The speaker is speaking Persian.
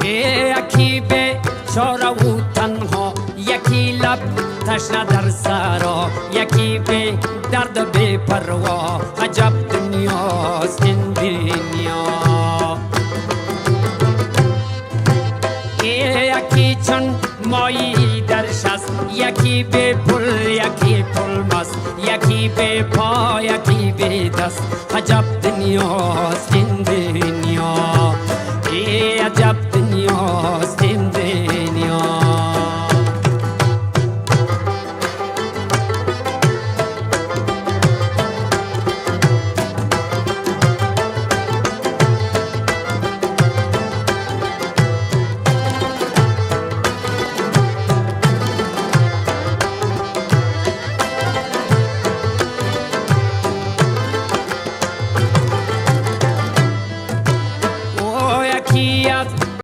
یکی به چاره و تنها، یکی لب تشنه در سرا، یکی به درد بی پروا. عجب دنیاست این دنیا. یکی چون مایی در شست، یکی به پل، یکی پل مست، یکی به پا، یکی به دست. عجب دنیاست این دنیا. عجب